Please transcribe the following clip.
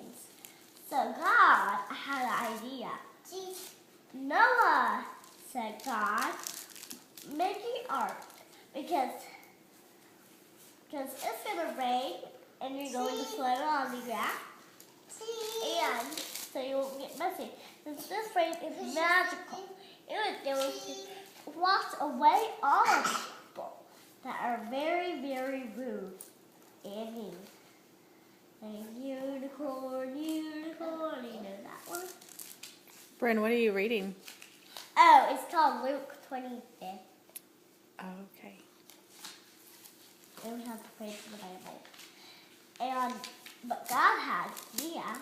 things. So God had an idea. Noah said, God, make the ark because it's going to rain and you're going to float on the grass. And so you won't get messy. Since this rain is magical, it was wash away all of the people that are very, very rude and mean. Like unicorn, unicorn, you know that one? Bryn, what are you reading? Oh, it's called Luke 25th. Oh, okay. And we have to pray for the Bible. But God had Leah.